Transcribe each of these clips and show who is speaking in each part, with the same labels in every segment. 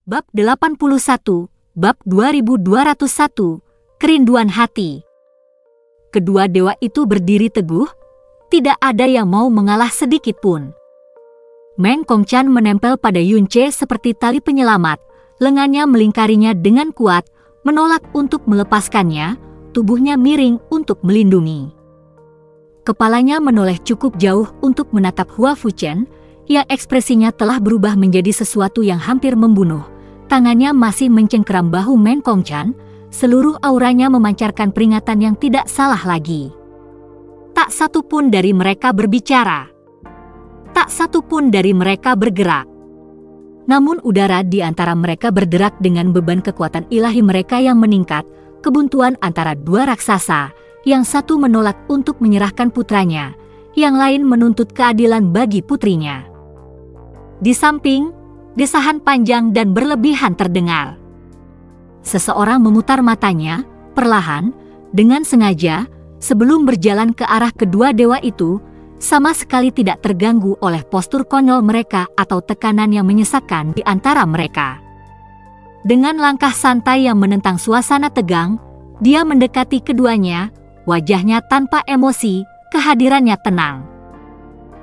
Speaker 1: Bab 81, Bab 2201, Kerinduan Hati. Kedua dewa itu berdiri teguh, tidak ada yang mau mengalah sedikit pun. Meng Kongchan menempel pada Yunce seperti tali penyelamat, lengannya melingkarinya dengan kuat, menolak untuk melepaskannya, tubuhnya miring untuk melindungi. Kepalanya menoleh cukup jauh untuk menatap Hua Fuchen, yang ekspresinya telah berubah menjadi sesuatu yang hampir membunuh. Tangannya masih mencengkeram bahu Meng Kongchan, seluruh auranya memancarkan peringatan yang tidak salah lagi. Tak satu pun dari mereka berbicara. Tak satu pun dari mereka bergerak. Namun udara di antara mereka berderak dengan beban kekuatan ilahi mereka yang meningkat, kebuntuan antara dua raksasa, yang satu menolak untuk menyerahkan putranya, yang lain menuntut keadilan bagi putrinya. Di samping, desahan panjang dan berlebihan terdengar. Seseorang memutar matanya, perlahan, dengan sengaja, sebelum berjalan ke arah kedua dewa itu, sama sekali tidak terganggu oleh postur konyol mereka atau tekanan yang menyesakkan di antara mereka. Dengan langkah santai yang menentang suasana tegang, dia mendekati keduanya, wajahnya tanpa emosi, kehadirannya tenang.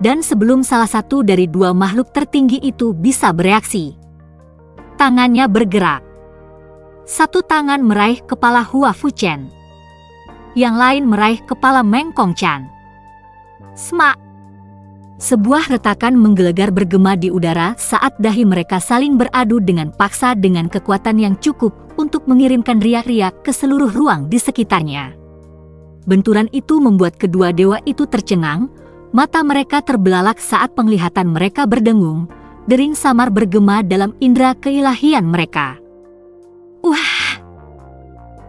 Speaker 1: Dan sebelum salah satu dari dua makhluk tertinggi itu bisa bereaksi, tangannya bergerak. Satu tangan meraih kepala Hua Fuchen, yang lain meraih kepala Meng Kongchan. Smak! Sebuah retakan menggelegar bergema di udara saat dahi mereka saling beradu dengan paksa dengan kekuatan yang cukup untuk mengirimkan riak-riak ke seluruh ruang di sekitarnya. Benturan itu membuat kedua dewa itu tercengang. Mata mereka terbelalak saat penglihatan mereka berdengung, dering samar bergema dalam indera keilahian mereka. Wah!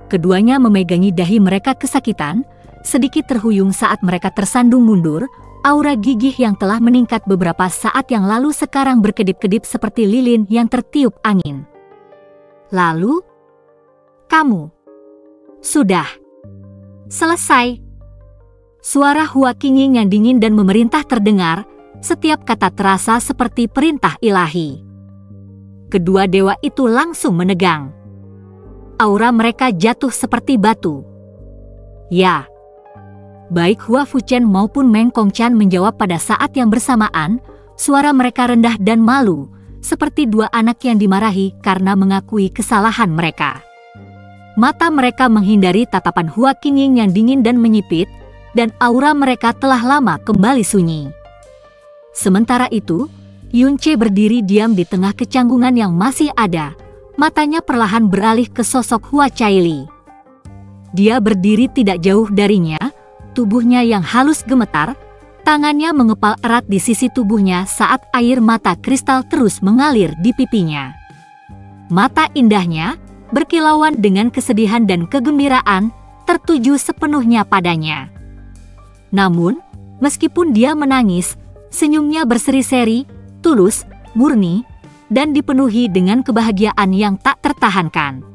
Speaker 1: Keduanya memegangi dahi mereka kesakitan, sedikit terhuyung saat mereka tersandung mundur, aura gigih yang telah meningkat beberapa saat yang lalu sekarang berkedip-kedip seperti lilin yang tertiup angin. Lalu, kamu sudah selesai. Suara Hua Qingyin yang dingin dan memerintah terdengar, setiap kata terasa seperti perintah ilahi. Kedua dewa itu langsung menegang. Aura mereka jatuh seperti batu. Ya. Baik Hua Fuchen maupun Meng Kongchan menjawab pada saat yang bersamaan, suara mereka rendah dan malu, seperti dua anak yang dimarahi karena mengakui kesalahan mereka. Mata mereka menghindari tatapan Hua Qingyin yang dingin dan menyipit, dan aura mereka telah lama kembali sunyi. Sementara itu, Yunce berdiri diam di tengah kecanggungan yang masih ada, matanya perlahan beralih ke sosok Hua Caili. Dia berdiri tidak jauh darinya, tubuhnya yang halus gemetar, tangannya mengepal erat di sisi tubuhnya saat air mata kristal terus mengalir di pipinya. Mata indahnya, berkilauan dengan kesedihan dan kegembiraan, tertuju sepenuhnya padanya. Namun, meskipun dia menangis, senyumnya berseri-seri, tulus, murni, dan dipenuhi dengan kebahagiaan yang tak tertahankan.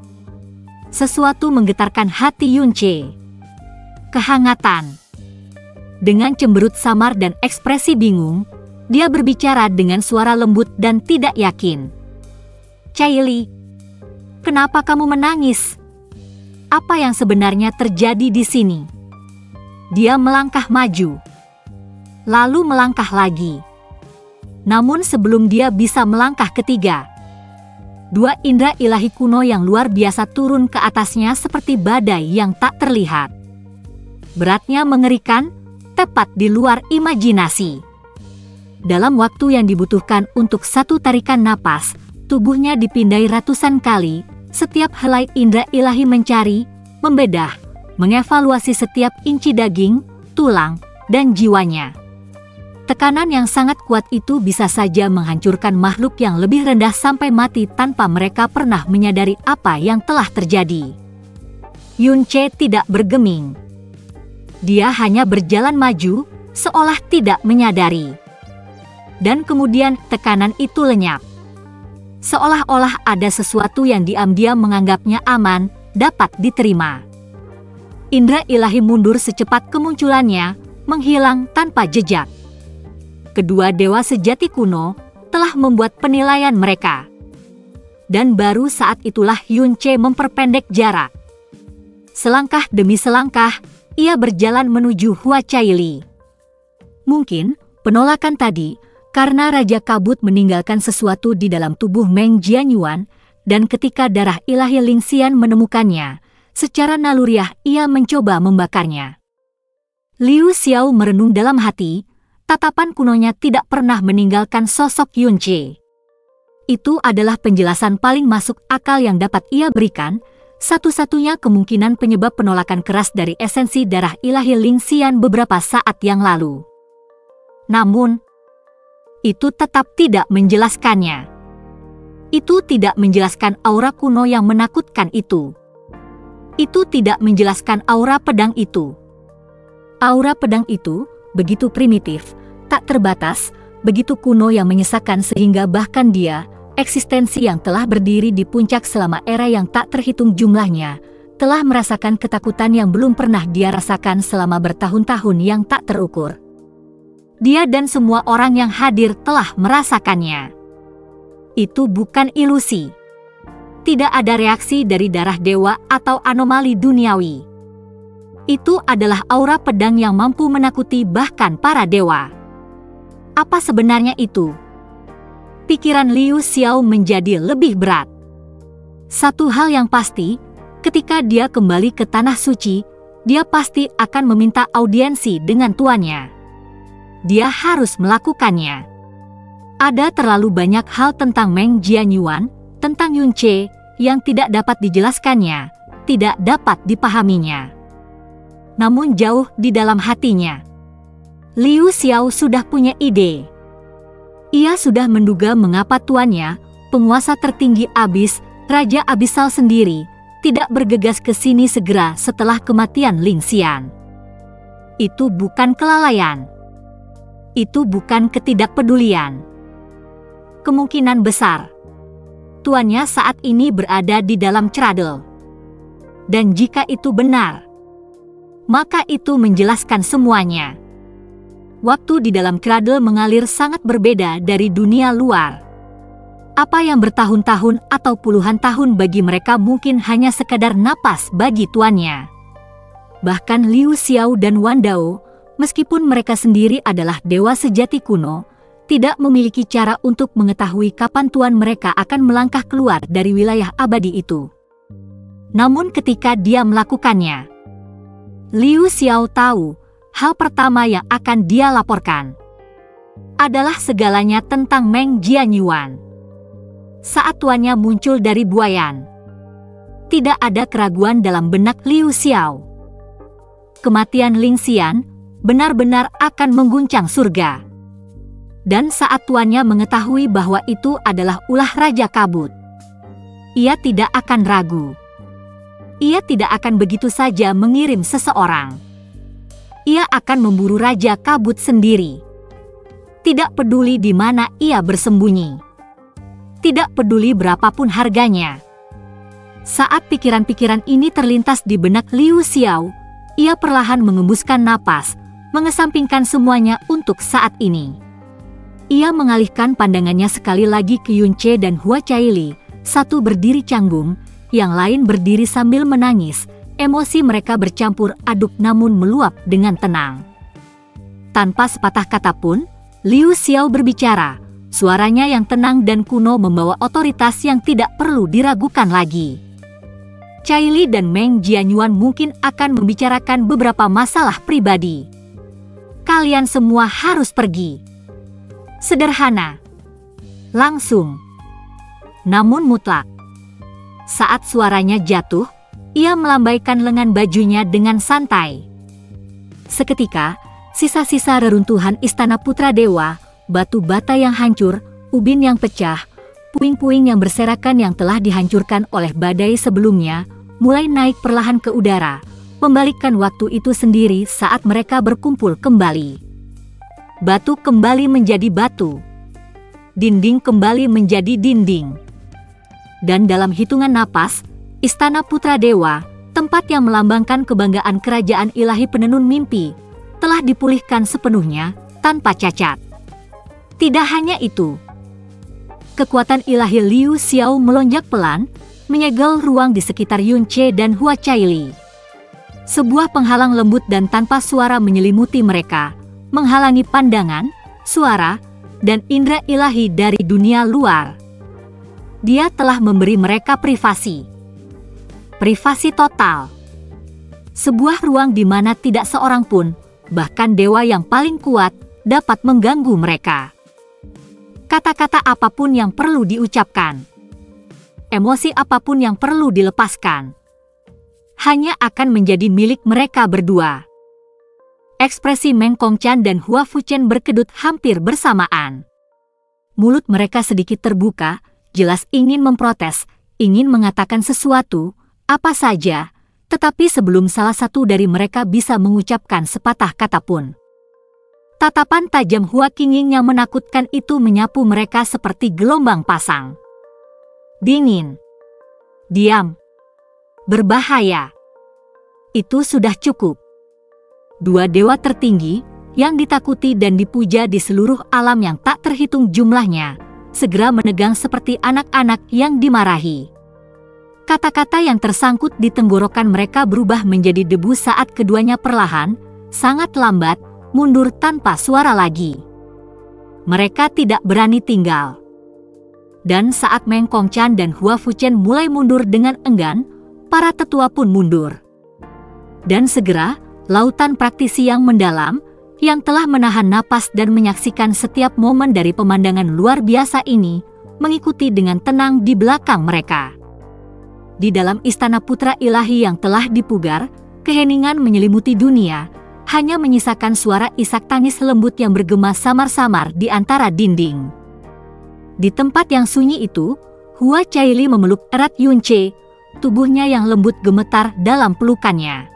Speaker 1: Sesuatu menggetarkan hati Yunce. Kehangatan. Dengan cemberut samar dan ekspresi bingung, dia berbicara dengan suara lembut dan tidak yakin. Caili, kenapa kamu menangis? Apa yang sebenarnya terjadi di sini? Dia melangkah maju, lalu melangkah lagi. Namun sebelum dia bisa melangkah ketiga, dua indera ilahi kuno yang luar biasa turun ke atasnya seperti badai yang tak terlihat. Beratnya mengerikan, tepat di luar imajinasi. Dalam waktu yang dibutuhkan untuk satu tarikan napas, tubuhnya dipindai ratusan kali, setiap helai indera ilahi mencari, membedah, mengevaluasi setiap inci daging, tulang, dan jiwanya. Tekanan yang sangat kuat itu bisa saja menghancurkan makhluk yang lebih rendah sampai mati tanpa mereka pernah menyadari apa yang telah terjadi. Yunce tidak bergeming. Dia hanya berjalan maju, seolah tidak menyadari. Dan kemudian tekanan itu lenyap. Seolah-olah ada sesuatu yang diam-diam menganggapnya aman, dapat diterima. Indera ilahi mundur secepat kemunculannya, menghilang tanpa jejak. Kedua dewa sejati kuno telah membuat penilaian mereka. Dan baru saat itulah Yunche memperpendek jarak. Selangkah demi selangkah, ia berjalan menuju Hua Caili. Mungkin penolakan tadi karena Raja Kabut meninggalkan sesuatu di dalam tubuh Meng Jianyuan, dan ketika darah ilahi Lingxian menemukannya, secara naluriah ia mencoba membakarnya. Liu Xiao merenung dalam hati, tatapan kunonya tidak pernah meninggalkan sosok Yunche. Itu adalah penjelasan paling masuk akal yang dapat ia berikan, satu-satunya kemungkinan penyebab penolakan keras dari esensi darah ilahi Lingxian beberapa saat yang lalu. Namun, itu tetap tidak menjelaskannya. Itu tidak menjelaskan aura kuno yang menakutkan itu. Itu tidak menjelaskan aura pedang itu. Aura pedang itu begitu primitif, tak terbatas, begitu kuno yang menyesakan sehingga bahkan dia, eksistensi yang telah berdiri di puncak selama era yang tak terhitung jumlahnya, telah merasakan ketakutan yang belum pernah dia rasakan selama bertahun-tahun yang tak terukur. Dia dan semua orang yang hadir telah merasakannya. Itu bukan ilusi. Tidak ada reaksi dari darah dewa atau anomali duniawi. Itu adalah aura pedang yang mampu menakuti bahkan para dewa. Apa sebenarnya itu? Pikiran Liu Xiao menjadi lebih berat. Satu hal yang pasti, ketika dia kembali ke Tanah Suci, dia pasti akan meminta audiensi dengan tuannya. Dia harus melakukannya. Ada terlalu banyak hal tentang Meng Jianyuan, tentang Yunche, yang tidak dapat dijelaskannya, tidak dapat dipahaminya. Namun jauh di dalam hatinya, Liu Xiao sudah punya ide. Ia sudah menduga mengapa tuannya, penguasa tertinggi abis, Raja Abisal sendiri, tidak bergegas ke sini segera setelah kematian Lingxian. Itu bukan kelalaian. Itu bukan ketidakpedulian. Kemungkinan besar, tuannya saat ini berada di dalam cradle. Dan jika itu benar, maka itu menjelaskan semuanya. Waktu di dalam cradle mengalir sangat berbeda dari dunia luar. Apa yang bertahun-tahun atau puluhan tahun bagi mereka mungkin hanya sekadar napas bagi tuannya. Bahkan Liu Xiao dan Wan Dao, meskipun mereka sendiri adalah dewa sejati kuno, tidak memiliki cara untuk mengetahui kapan tuan mereka akan melangkah keluar dari wilayah abadi itu. Namun ketika dia melakukannya, Liu Xiao tahu, hal pertama yang akan dia laporkan adalah segalanya tentang Meng Jianyuan. Saat tuannya muncul dari buayan, tidak ada keraguan dalam benak Liu Xiao. Kematian Lingxian benar-benar akan mengguncang surga. Dan saat tuannya mengetahui bahwa itu adalah ulah Raja Kabut, ia tidak akan ragu. Ia tidak akan begitu saja mengirim seseorang. Ia akan memburu Raja Kabut sendiri. Tidak peduli di mana ia bersembunyi. Tidak peduli berapapun harganya. Saat pikiran-pikiran ini terlintas di benak Liu Xiao, ia perlahan mengembuskan napas, mengesampingkan semuanya untuk saat ini. Ia mengalihkan pandangannya sekali lagi ke Yunche dan Hua Caili, satu berdiri canggung, yang lain berdiri sambil menangis. Emosi mereka bercampur aduk namun meluap dengan tenang. Tanpa sepatah kata pun, Liu Xiao berbicara. Suaranya yang tenang dan kuno membawa otoritas yang tidak perlu diragukan lagi. Caili dan Meng Jianyuan mungkin akan membicarakan beberapa masalah pribadi. Kalian semua harus pergi. Sederhana. Langsung. Namun mutlak. Saat suaranya jatuh, ia melambaikan lengan bajunya dengan santai. Seketika, sisa-sisa reruntuhan Istana Putra Dewa, batu bata yang hancur, ubin yang pecah, puing-puing yang berserakan yang telah dihancurkan oleh badai sebelumnya, mulai naik perlahan ke udara, membalikkan waktu itu sendiri saat mereka berkumpul kembali. Batu kembali menjadi batu. Dinding kembali menjadi dinding. Dan dalam hitungan napas, Istana Putra Dewa, tempat yang melambangkan kebanggaan kerajaan ilahi penenun mimpi, telah dipulihkan sepenuhnya, tanpa cacat. Tidak hanya itu. kekuatan ilahi Liu Xiao melonjak pelan, menyegel ruang di sekitar Yun Che dan Hua Caili. Sebuah penghalang lembut dan tanpa suara menyelimuti mereka, menghalangi pandangan, suara, dan indera ilahi dari dunia luar. Dia telah memberi mereka privasi. Privasi total. Sebuah ruang di mana tidak seorang pun, bahkan dewa yang paling kuat, dapat mengganggu mereka. Kata-kata apapun yang perlu diucapkan, emosi apapun yang perlu dilepaskan, hanya akan menjadi milik mereka berdua. Ekspresi Meng Kongqian dan Hua Fuchen berkedut hampir bersamaan. Mulut mereka sedikit terbuka, jelas ingin memprotes, ingin mengatakan sesuatu, apa saja, tetapi sebelum salah satu dari mereka bisa mengucapkan sepatah kata pun. Tatapan tajam Hua Qingyin yang menakutkan itu menyapu mereka seperti gelombang pasang. Dingin. Diam. Berbahaya. Itu sudah cukup. Dua dewa tertinggi, yang ditakuti dan dipuja di seluruh alam yang tak terhitung jumlahnya, segera menegang seperti anak-anak yang dimarahi. Kata-kata yang tersangkut di tenggorokan mereka berubah menjadi debu saat keduanya perlahan, sangat lambat, mundur tanpa suara lagi. Mereka tidak berani tinggal. Dan saat Meng Kongqian dan Hua Fuchen mulai mundur dengan enggan, para tetua pun mundur. Dan segera, lautan praktisi yang mendalam, yang telah menahan napas dan menyaksikan setiap momen dari pemandangan luar biasa ini, mengikuti dengan tenang di belakang mereka. Di dalam istana putra ilahi yang telah dipugar, keheningan menyelimuti dunia, hanya menyisakan suara isak tangis lembut yang bergema samar-samar di antara dinding. Di tempat yang sunyi itu, Hua Caili memeluk erat Yun Che, tubuhnya yang lembut gemetar dalam pelukannya.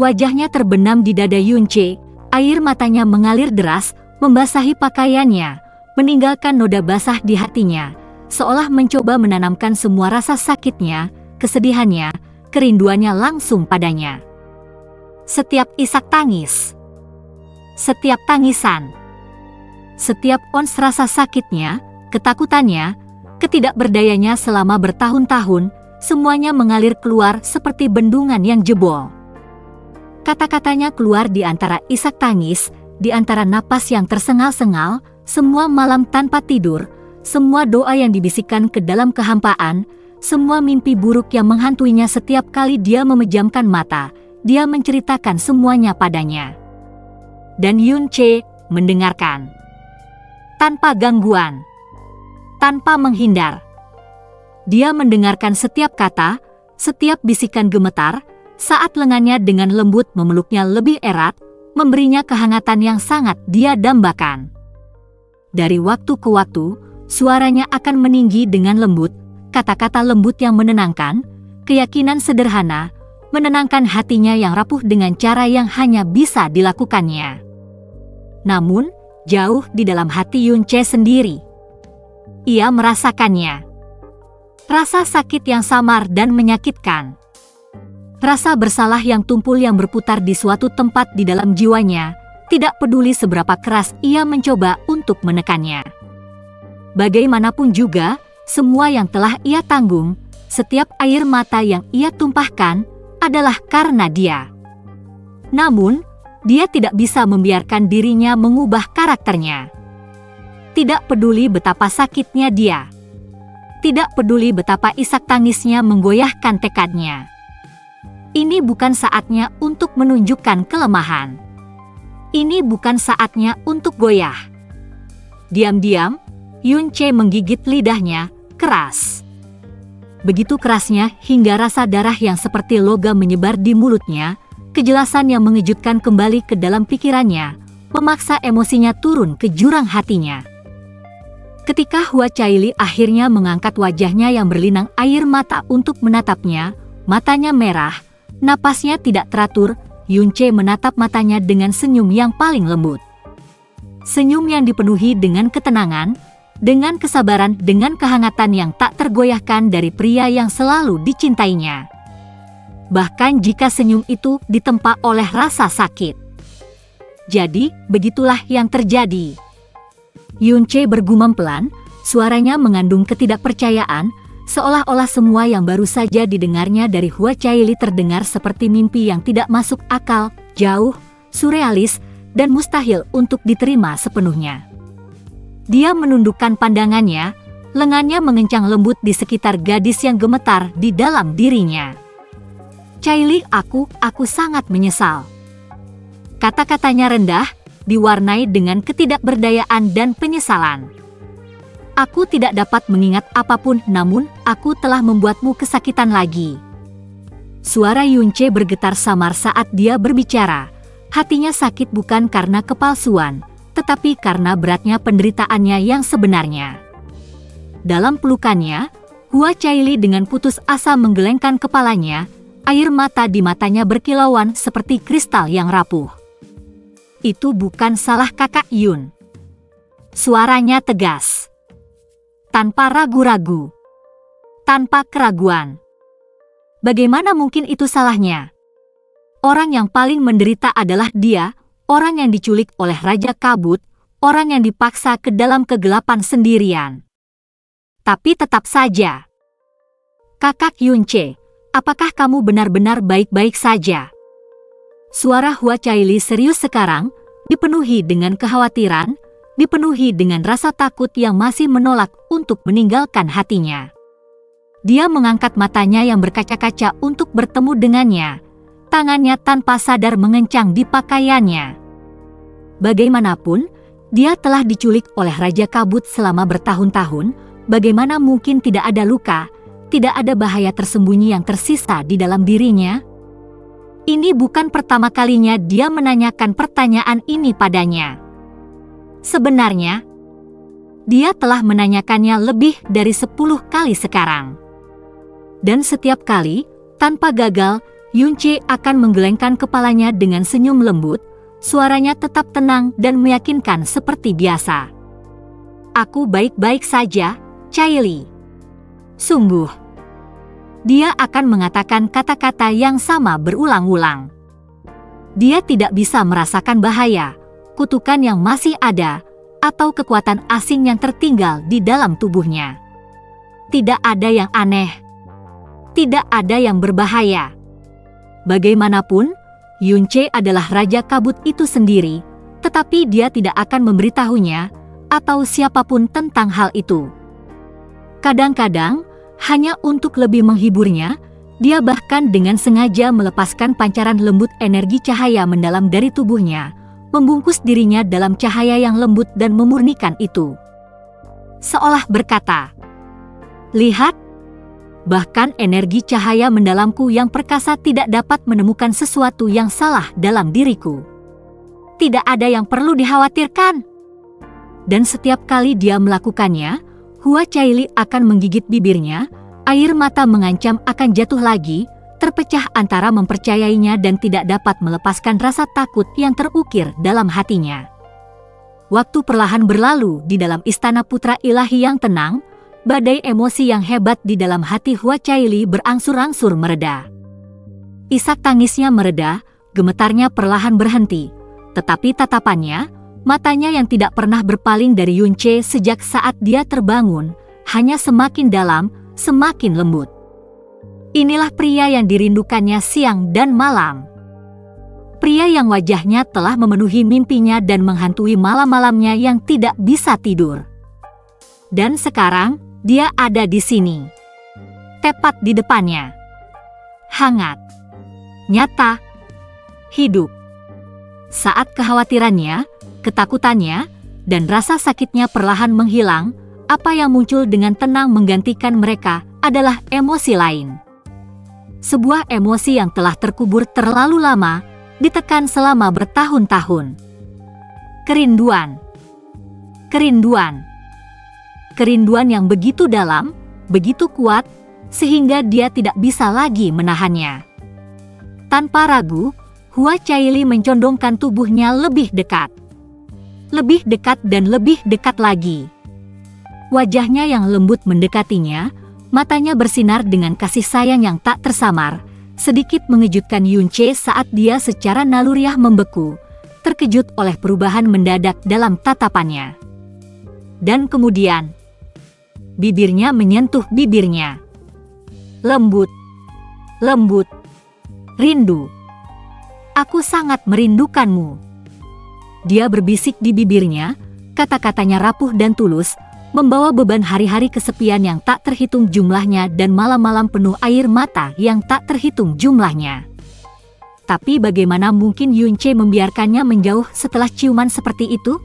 Speaker 1: Wajahnya terbenam di dada Yun Che, air matanya mengalir deras, membasahi pakaiannya, meninggalkan noda basah di hatinya, seolah mencoba menanamkan semua rasa sakitnya, kesedihannya, kerinduannya langsung padanya. Setiap isak tangis, setiap tangisan, setiap ons rasa sakitnya, ketakutannya, ketidakberdayanya selama bertahun-tahun, semuanya mengalir keluar seperti bendungan yang jebol. Kata-katanya keluar di antara isak tangis, di antara napas yang tersengal-sengal, semua malam tanpa tidur, semua doa yang dibisikkan ke dalam kehampaan, semua mimpi buruk yang menghantuinya setiap kali dia memejamkan mata, dia menceritakan semuanya padanya. Dan Yun Che mendengarkan. Tanpa gangguan. Tanpa menghindar. Dia mendengarkan setiap kata, setiap bisikan gemetar, saat lengannya dengan lembut memeluknya lebih erat, memberinya kehangatan yang sangat dia dambakan. Dari waktu ke waktu, suaranya akan meninggi dengan lembut, kata-kata lembut yang menenangkan, keyakinan sederhana, menenangkan hatinya yang rapuh dengan cara yang hanya bisa dilakukannya. Namun, jauh di dalam hati Yun Che sendiri, ia merasakannya. Rasa sakit yang samar dan menyakitkan. Rasa bersalah yang tumpul yang berputar di suatu tempat di dalam jiwanya, tidak peduli seberapa keras ia mencoba untuk menekannya. Bagaimanapun juga, semua yang telah ia tanggung, setiap air mata yang ia tumpahkan, adalah karena dia. Namun, dia tidak bisa membiarkan dirinya mengubah karakternya. Tidak peduli betapa sakitnya dia. Tidak peduli betapa isak tangisnya menggoyahkan tekadnya. Ini bukan saatnya untuk menunjukkan kelemahan. Ini bukan saatnya untuk goyah. Diam-diam, Yun Che menggigit lidahnya, keras. Begitu kerasnya hingga rasa darah yang seperti logam menyebar di mulutnya, kejelasan yang mengejutkan kembali ke dalam pikirannya, memaksa emosinya turun ke jurang hatinya. Ketika Hua Caili akhirnya mengangkat wajahnya yang berlinang air mata untuk menatapnya, matanya merah, napasnya tidak teratur, Yun Che menatap matanya dengan senyum yang paling lembut. Senyum yang dipenuhi dengan ketenangan, dengan kesabaran, dengan kehangatan yang tak tergoyahkan dari pria yang selalu dicintainya. Bahkan jika senyum itu ditempa oleh rasa sakit. Jadi, begitulah yang terjadi. Yun Che bergumam pelan, Suaranya mengandung ketidakpercayaan, seolah-olah semua yang baru saja didengarnya dari Hua Caili terdengar seperti mimpi yang tidak masuk akal, jauh, surrealis, dan mustahil untuk diterima sepenuhnya. Dia menundukkan pandangannya, lengannya mengencang lembut di sekitar gadis yang gemetar di dalam dirinya. Caili, aku sangat menyesal. Kata-katanya rendah, diwarnai dengan ketidakberdayaan dan penyesalan. Aku tidak dapat mengingat apapun, namun aku telah membuatmu kesakitan lagi. Suara Yunce bergetar samar saat dia berbicara. Hatinya sakit bukan karena kepalsuan, tetapi karena beratnya penderitaannya yang sebenarnya. Dalam pelukannya, Hua Caili dengan putus asa menggelengkan kepalanya, air mata di matanya berkilauan seperti kristal yang rapuh. Itu bukan salah kakak Yun. Suaranya tegas. Tanpa ragu-ragu. Tanpa keraguan. Bagaimana mungkin itu salahnya? Orang yang paling menderita adalah dia, orang yang diculik oleh Raja Kabut, orang yang dipaksa ke dalam kegelapan sendirian. Tapi tetap saja. Kakak Yunce, apakah kamu benar-benar baik-baik saja? Suara Hua Caili serius sekarang, dipenuhi dengan kekhawatiran, dipenuhi dengan rasa takut yang masih menolak untuk meninggalkan hatinya. Dia mengangkat matanya yang berkaca-kaca untuk bertemu dengannya. Tangannya tanpa sadar mengencang di pakaiannya. Bagaimanapun, dia telah diculik oleh Raja Kabut selama bertahun-tahun. Bagaimana mungkin tidak ada luka, tidak ada bahaya tersembunyi yang tersisa di dalam dirinya? Ini bukan pertama kalinya dia menanyakan pertanyaan ini padanya. Sebenarnya, dia telah menanyakannya lebih dari 10 kali sekarang. Dan setiap kali, tanpa gagal, Yunce akan menggelengkan kepalanya dengan senyum lembut, suaranya tetap tenang dan meyakinkan seperti biasa. Aku baik-baik saja, Caili. Sungguh. Dia akan mengatakan kata-kata yang sama berulang-ulang. Dia tidak bisa merasakan bahaya, kutukan yang masih ada, atau kekuatan asing yang tertinggal di dalam tubuhnya. Tidak ada yang aneh. Tidak ada yang berbahaya. Bagaimanapun, Yunce adalah Raja Kabut itu sendiri, tetapi dia tidak akan memberitahunya atau siapapun tentang hal itu. Kadang-kadang, hanya untuk lebih menghiburnya, dia bahkan dengan sengaja melepaskan pancaran lembut energi cahaya mendalam dari tubuhnya, membungkus dirinya dalam cahaya yang lembut dan memurnikan itu. Seolah berkata, "Lihat, bahkan energi cahaya mendalamku yang perkasa tidak dapat menemukan sesuatu yang salah dalam diriku. Tidak ada yang perlu dikhawatirkan." Dan setiap kali dia melakukannya, Hua Caili akan menggigit bibirnya, air mata mengancam akan jatuh lagi, terpecah antara mempercayainya dan tidak dapat melepaskan rasa takut yang terukir dalam hatinya. Waktu perlahan berlalu di dalam istana putra ilahi yang tenang, badai emosi yang hebat di dalam hati Hua Caili berangsur-angsur mereda. Isak tangisnya mereda, gemetarnya perlahan berhenti, tetapi tatapannya, matanya yang tidak pernah berpaling dari Yunce sejak saat dia terbangun, hanya semakin dalam, semakin lembut. Inilah pria yang dirindukannya siang dan malam. Pria yang wajahnya telah memenuhi mimpinya dan menghantui malam-malamnya yang tidak bisa tidur. Dan sekarang, dia ada di sini. Tepat di depannya. Hangat. Nyata. Hidup. Saat kekhawatirannya, ketakutannya, dan rasa sakitnya perlahan menghilang, apa yang muncul dengan tenang menggantikan mereka adalah emosi lain. Sebuah emosi yang telah terkubur terlalu lama, ditekan selama bertahun-tahun. Kerinduan. Kerinduan. Kerinduan yang begitu dalam, begitu kuat, sehingga dia tidak bisa lagi menahannya. Tanpa ragu, Hua Caili mencondongkan tubuhnya lebih dekat. Lebih dekat dan lebih dekat lagi. Wajahnya yang lembut mendekatinya, matanya bersinar dengan kasih sayang yang tak tersamar, sedikit mengejutkan Yunce saat dia secara naluriah membeku, terkejut oleh perubahan mendadak dalam tatapannya. Dan kemudian, bibirnya menyentuh bibirnya. Lembut, lembut, rindu. Aku sangat merindukanmu. Dia berbisik di bibirnya, kata-katanya rapuh dan tulus, membawa beban hari-hari kesepian yang tak terhitung jumlahnya dan malam-malam penuh air mata yang tak terhitung jumlahnya. Tapi bagaimana mungkin Yunche membiarkannya menjauh setelah ciuman seperti itu?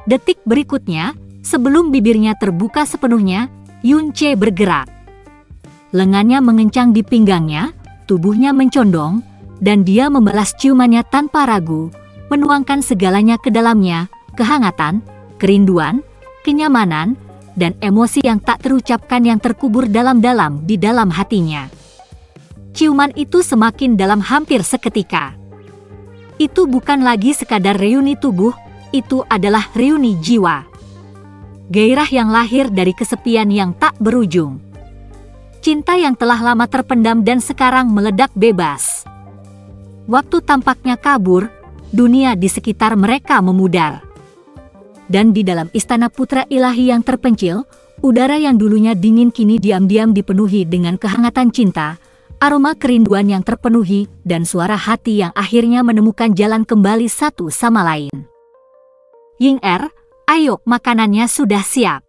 Speaker 1: Detik berikutnya, sebelum bibirnya terbuka sepenuhnya, Yunche bergerak. Lengannya mengencang di pinggangnya, tubuhnya mencondong, dan dia membalas ciumannya tanpa ragu, menuangkan segalanya ke dalamnya, kehangatan, kerinduan, kenyamanan, dan emosi yang tak terucapkan yang terkubur dalam-dalam di dalam hatinya. Ciuman itu semakin dalam hampir seketika. Itu bukan lagi sekadar reuni tubuh, itu adalah reuni jiwa. Gairah yang lahir dari kesepian yang tak berujung. Cinta yang telah lama terpendam dan sekarang meledak bebas. Waktu tampaknya kabur, dunia di sekitar mereka memudar. Dan di dalam istana putra ilahi yang terpencil, udara yang dulunya dingin kini diam-diam dipenuhi dengan kehangatan cinta, aroma kerinduan yang terpenuhi, dan suara hati yang akhirnya menemukan jalan kembali satu sama lain. Ying-er, ayo, makanannya sudah siap.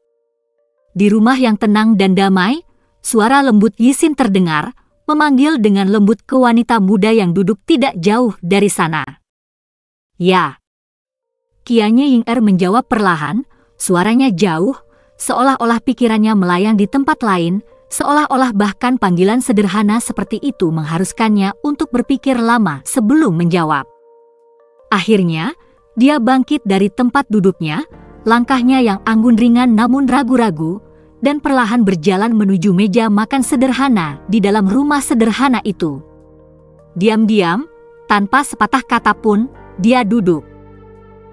Speaker 1: Di rumah yang tenang dan damai, suara lembut Yisin terdengar, memanggil dengan lembut ke wanita muda yang duduk tidak jauh dari sana. Ya. Kianya Ying-er menjawab perlahan, suaranya jauh, seolah-olah pikirannya melayang di tempat lain, seolah-olah bahkan panggilan sederhana seperti itu mengharuskannya untuk berpikir lama sebelum menjawab. Akhirnya, dia bangkit dari tempat duduknya, langkahnya yang anggun ringan namun ragu-ragu, dan perlahan berjalan menuju meja makan sederhana di dalam rumah sederhana itu. Diam-diam, tanpa sepatah kata pun, dia duduk.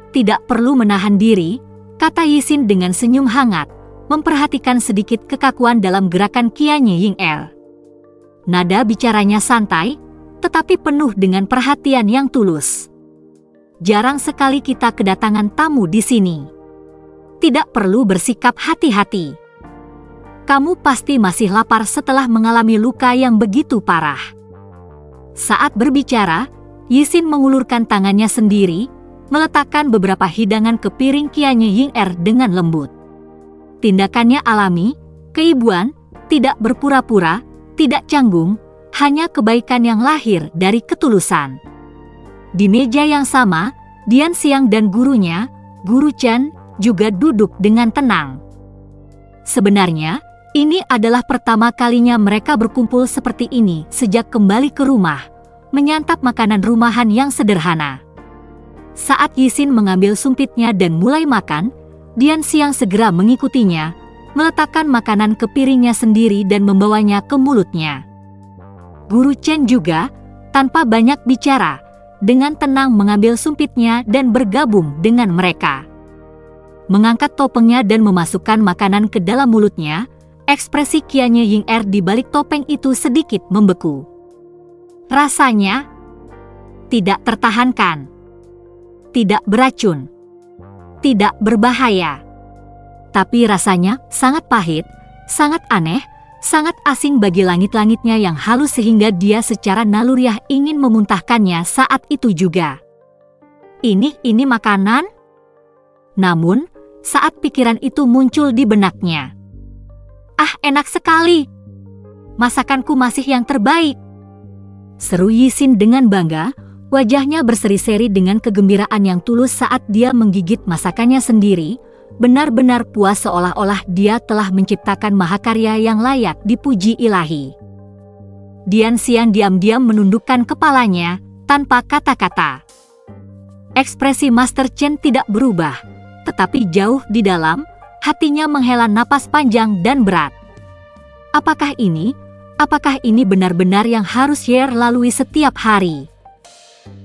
Speaker 1: Tidak perlu menahan diri, kata Yisin dengan senyum hangat, memperhatikan sedikit kekakuan dalam gerakan Kianya Ying-er. Nada bicaranya santai, tetapi penuh dengan perhatian yang tulus. Jarang sekali kita kedatangan tamu di sini. Tidak perlu bersikap hati-hati. Kamu pasti masih lapar setelah mengalami luka yang begitu parah. Saat berbicara, Yisin mengulurkan tangannya sendiri, meletakkan beberapa hidangan ke piring Kianya Ying-er dengan lembut. Tindakannya alami, keibuan, tidak berpura-pura, tidak canggung, hanya kebaikan yang lahir dari ketulusan. Di meja yang sama, Dian Xiang dan gurunya, Guru Chen, juga duduk dengan tenang. Sebenarnya, ini adalah pertama kalinya mereka berkumpul seperti ini sejak kembali ke rumah, menyantap makanan rumahan yang sederhana. Saat Yisin mengambil sumpitnya dan mulai makan, Dian Xiang segera mengikutinya, meletakkan makanan ke piringnya sendiri dan membawanya ke mulutnya. Guru Chen juga, tanpa banyak bicara, dengan tenang mengambil sumpitnya dan bergabung dengan mereka. Mengangkat topengnya dan memasukkan makanan ke dalam mulutnya, ekspresi Kianya Ying-er di balik topeng itu sedikit membeku. Rasanya tidak tertahankan, tidak beracun, tidak berbahaya. Tapi rasanya sangat pahit, sangat aneh, sangat asing bagi langit-langitnya yang halus sehingga dia secara naluriah ingin memuntahkannya saat itu juga. Ini makanan? Namun, saat pikiran itu muncul di benaknya. Ah, enak sekali. Masakanku masih yang terbaik. Seru Yisin dengan bangga, wajahnya berseri-seri dengan kegembiraan yang tulus saat dia menggigit masakannya sendiri, benar-benar puas seolah-olah dia telah menciptakan mahakarya yang layak dipuji ilahi. Dian Xiang diam-diam menundukkan kepalanya, tanpa kata-kata. Ekspresi Master Chen tidak berubah, tetapi jauh di dalam, hatinya menghela napas panjang dan berat. Apakah ini benar-benar yang harus Ye lalui setiap hari?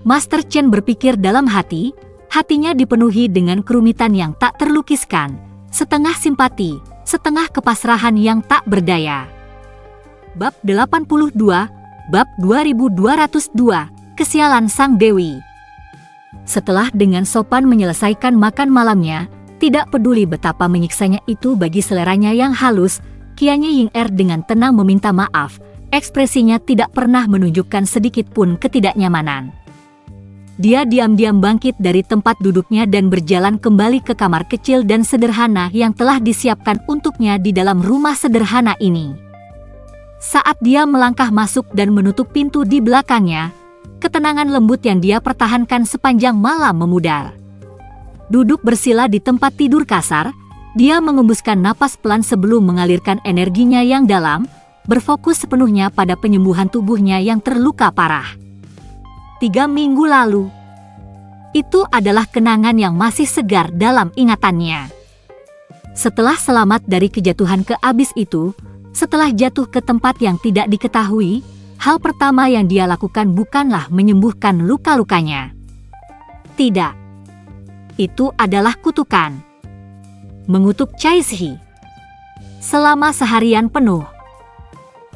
Speaker 1: Master Chen berpikir dalam hati, hatinya dipenuhi dengan kerumitan yang tak terlukiskan, setengah simpati, setengah kepasrahan yang tak berdaya. Bab 82, Bab 2202, Kesialan Sang Dewi. Setelah dengan sopan menyelesaikan makan malamnya, Tidak peduli betapa menyiksanya itu bagi seleranya yang halus, Qianye Ying dengan tenang meminta maaf. Ekspresinya tidak pernah menunjukkan sedikit pun ketidaknyamanan. Dia diam-diam bangkit dari tempat duduknya dan berjalan kembali ke kamar kecil dan sederhana yang telah disiapkan untuknya di dalam rumah sederhana ini. Saat dia melangkah masuk dan menutup pintu di belakangnya, ketenangan lembut yang dia pertahankan sepanjang malam memudar. Duduk bersila di tempat tidur kasar, dia mengembuskan napas pelan sebelum mengalirkan energinya yang dalam, berfokus sepenuhnya pada penyembuhan tubuhnya yang terluka parah. 3 minggu lalu. Itu adalah kenangan yang masih segar dalam ingatannya. Setelah selamat dari kejatuhan ke abyss itu, setelah jatuh ke tempat yang tidak diketahui, hal pertama yang dia lakukan bukanlah menyembuhkan luka-lukanya. Tidak. Itu adalah kutukan. Mengutuk Cai Shi. Selama seharian penuh.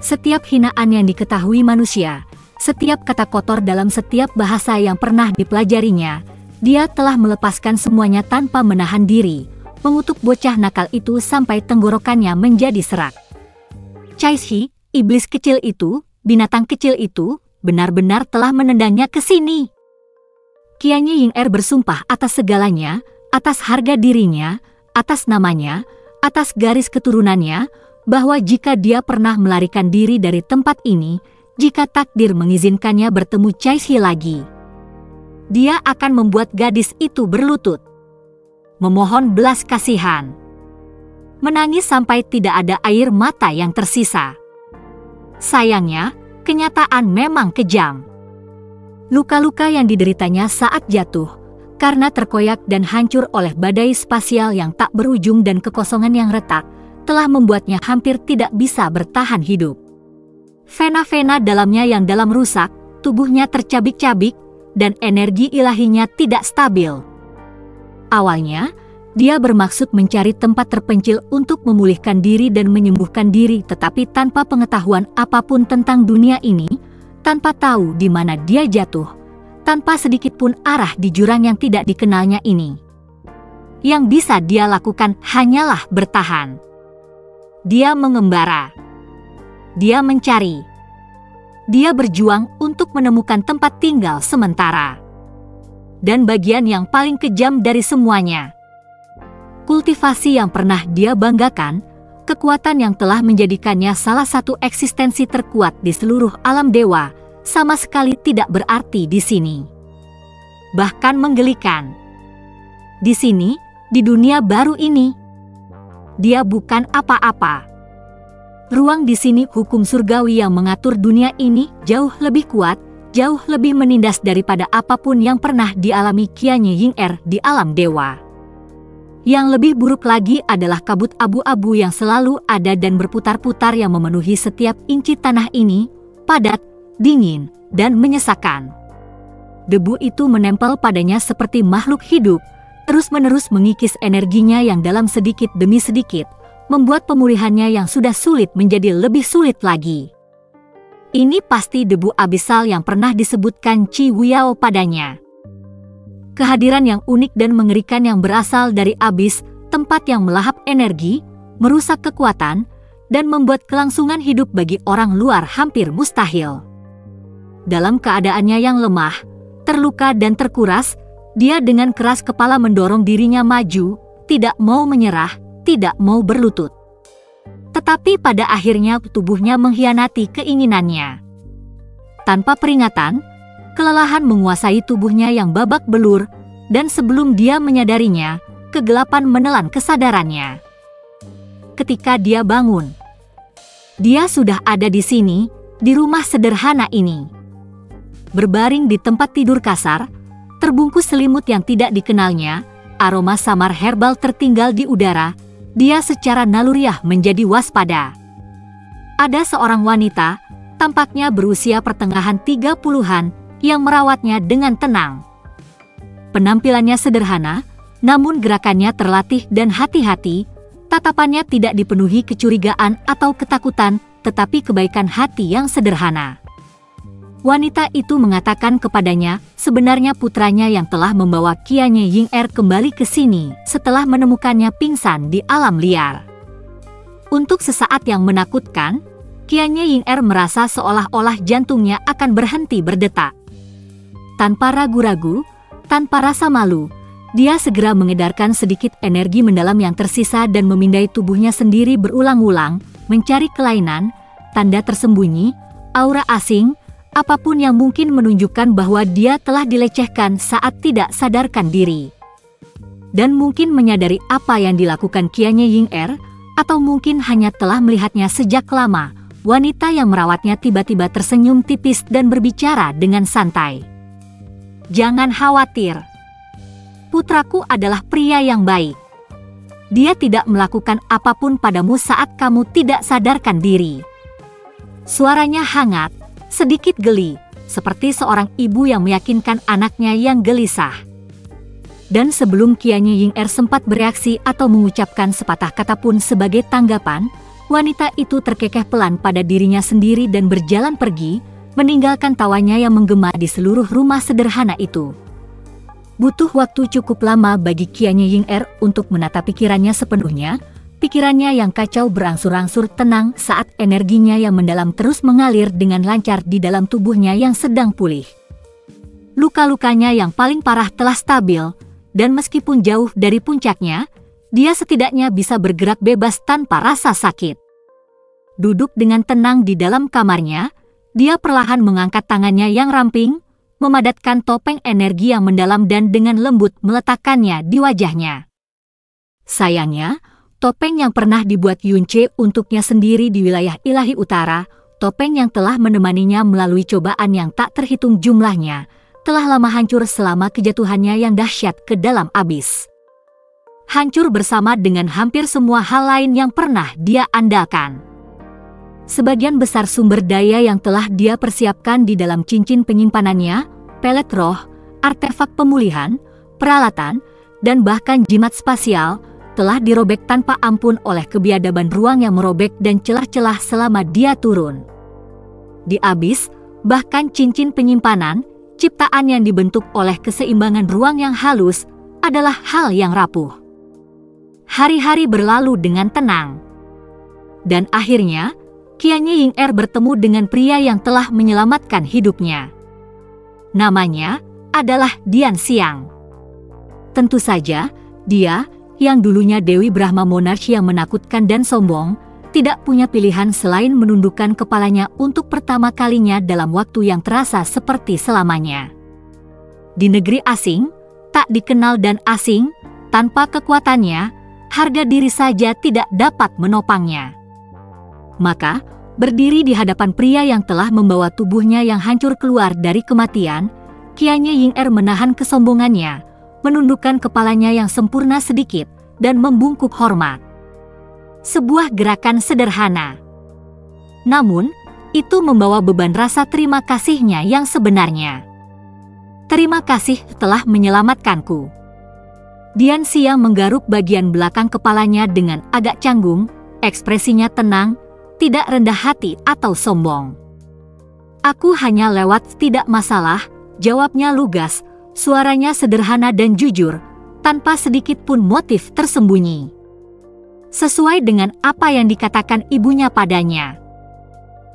Speaker 1: Setiap hinaan yang diketahui manusia, setiap kata kotor dalam setiap bahasa yang pernah dipelajarinya, dia telah melepaskan semuanya tanpa menahan diri, mengutuk bocah nakal itu sampai tenggorokannya menjadi serak. Cai Shi, iblis kecil itu, binatang kecil itu, benar-benar telah menendangnya ke sini. Qianye Ying bersumpah atas segalanya, atas harga dirinya, atas namanya, atas garis keturunannya, bahwa jika dia pernah melarikan diri dari tempat ini, jika takdir mengizinkannya bertemu Cai Shi lagi, dia akan membuat gadis itu berlutut, memohon belas kasihan, menangis sampai tidak ada air mata yang tersisa. Sayangnya, kenyataan memang kejam. Luka-luka yang dideritanya saat jatuh, karena terkoyak dan hancur oleh badai spasial yang tak berujung dan kekosongan yang retak, telah membuatnya hampir tidak bisa bertahan hidup. Vena-vena dalamnya yang dalam rusak, tubuhnya tercabik-cabik, dan energi ilahinya tidak stabil. Awalnya, dia bermaksud mencari tempat terpencil untuk memulihkan diri dan menyembuhkan diri, tetapi tanpa pengetahuan apapun tentang dunia ini, tanpa tahu di mana dia jatuh, tanpa sedikit pun arah di jurang yang tidak dikenalnya ini. Yang bisa dia lakukan hanyalah bertahan. Dia mengembara. Dia mencari. Dia berjuang untuk menemukan tempat tinggal sementara. Dan bagian yang paling kejam dari semuanya, kultivasi yang pernah dia banggakan, kekuatan yang telah menjadikannya salah satu eksistensi terkuat di seluruh alam dewa, sama sekali tidak berarti di sini. Bahkan menggelikan. Di sini, di dunia baru ini, dia bukan apa-apa. Ruang di sini, hukum surgawi yang mengatur dunia ini jauh lebih kuat, jauh lebih menindas daripada apapun yang pernah dialami Qianye Ying di alam dewa. Yang lebih buruk lagi adalah kabut abu-abu yang selalu ada dan berputar-putar yang memenuhi setiap inci tanah ini, padat, dingin, dan menyesakan. Debu itu menempel padanya seperti makhluk hidup, terus-menerus mengikis energinya yang dalam sedikit demi sedikit, membuat pemulihannya yang sudah sulit menjadi lebih sulit lagi. Ini pasti debu abisal yang pernah disebutkan Qi Wiao padanya. Kehadiran yang unik dan mengerikan yang berasal dari abis, tempat yang melahap energi, merusak kekuatan, dan membuat kelangsungan hidup bagi orang luar hampir mustahil. Dalam keadaannya yang lemah, terluka dan terkuras, dia dengan keras kepala mendorong dirinya maju, tidak mau menyerah, tidak mau berlutut. Tetapi pada akhirnya tubuhnya mengkhianati keinginannya. Tanpa peringatan, kelelahan menguasai tubuhnya yang babak belur, dan sebelum dia menyadarinya, kegelapan menelan kesadarannya. Ketika dia bangun, dia sudah ada di sini, di rumah sederhana ini. Berbaring di tempat tidur kasar, terbungkus selimut yang tidak dikenalnya, aroma samar herbal tertinggal di udara. Dia secara naluriah menjadi waspada. Ada seorang wanita, tampaknya berusia pertengahan 30-an, yang merawatnya dengan tenang. Penampilannya sederhana, namun gerakannya terlatih dan hati-hati, tatapannya tidak dipenuhi kecurigaan atau ketakutan, tetapi kebaikan hati yang sederhana. wanita itu mengatakan kepadanya, sebenarnya putranya yang telah membawa Qianye Ying-er kembali ke sini setelah menemukannya pingsan di alam liar. Untuk sesaat yang menakutkan, Qianye Ying-er merasa seolah-olah jantungnya akan berhenti berdetak. Tanpa ragu-ragu, tanpa rasa malu, dia segera mengedarkan sedikit energi mendalam yang tersisa dan memindai tubuhnya sendiri berulang-ulang, mencari kelainan, tanda tersembunyi, aura asing, apapun yang mungkin menunjukkan bahwa dia telah dilecehkan saat tidak sadarkan diri. Dan mungkin menyadari apa yang dilakukan Qianye Ying-er, atau mungkin hanya telah melihatnya sejak lama. Wanita yang merawatnya tiba-tiba tersenyum tipis dan berbicara dengan santai. Jangan khawatir. Putraku adalah pria yang baik. Dia tidak melakukan apapun padamu saat kamu tidak sadarkan diri. Suaranya hangat, sedikit geli, seperti seorang ibu yang meyakinkan anaknya yang gelisah. Dan sebelum Qianye Ying-er sempat bereaksi atau mengucapkan sepatah kata pun sebagai tanggapan, wanita itu terkekeh pelan pada dirinya sendiri dan berjalan pergi, meninggalkan tawanya yang menggema di seluruh rumah sederhana itu. Butuh waktu cukup lama bagi Qianye Ying-er untuk menata pikirannya sepenuhnya. Pikirannya yang kacau berangsur-angsur tenang saat energinya yang mendalam terus mengalir dengan lancar di dalam tubuhnya yang sedang pulih. Luka-lukanya yang paling parah telah stabil, dan meskipun jauh dari puncaknya, dia setidaknya bisa bergerak bebas tanpa rasa sakit. Duduk dengan tenang di dalam kamarnya, dia perlahan mengangkat tangannya yang ramping, memadatkan topeng energi yang mendalam dan dengan lembut meletakkannya di wajahnya. Sayangnya, topeng yang pernah dibuat Yunce untuknya sendiri di wilayah ilahi utara, topeng yang telah menemaninya melalui cobaan yang tak terhitung jumlahnya, telah lama hancur selama kejatuhannya yang dahsyat ke dalam abis. Hancur bersama dengan hampir semua hal lain yang pernah dia andalkan. Sebagian besar sumber daya yang telah dia persiapkan di dalam cincin penyimpanannya, pelet roh, artefak pemulihan, peralatan, dan bahkan jimat spasial, telah dirobek tanpa ampun oleh kebiadaban ruang yang merobek dan celah-celah selama dia turun. Di abis, bahkan cincin penyimpanan, ciptaan yang dibentuk oleh keseimbangan ruang yang halus, adalah hal yang rapuh. Hari-hari berlalu dengan tenang. Dan akhirnya, Qianye Ying-er bertemu dengan pria yang telah menyelamatkan hidupnya. Namanya adalah Dian Xiang. Tentu saja, dia, yang dulunya Dewi Brahma Monarch yang menakutkan dan sombong, tidak punya pilihan selain menundukkan kepalanya untuk pertama kalinya dalam waktu yang terasa seperti selamanya. Di negeri asing, tak dikenal dan asing, tanpa kekuatannya, harga diri saja tidak dapat menopangnya. Maka, berdiri di hadapan pria yang telah membawa tubuhnya yang hancur keluar dari kematian, Qianye Ying-er menahan kesombongannya, menundukkan kepalanya yang sempurna sedikit, dan membungkuk hormat. Sebuah gerakan sederhana. Namun, itu membawa beban rasa terima kasihnya yang sebenarnya. Terima kasih telah menyelamatkanku. Dian Xiang menggaruk bagian belakang kepalanya dengan agak canggung, ekspresinya tenang, tidak rendah hati atau sombong. Aku hanya lewat, tidak masalah, jawabnya lugas, suaranya sederhana dan jujur, tanpa sedikit pun motif tersembunyi. Sesuai dengan apa yang dikatakan ibunya padanya.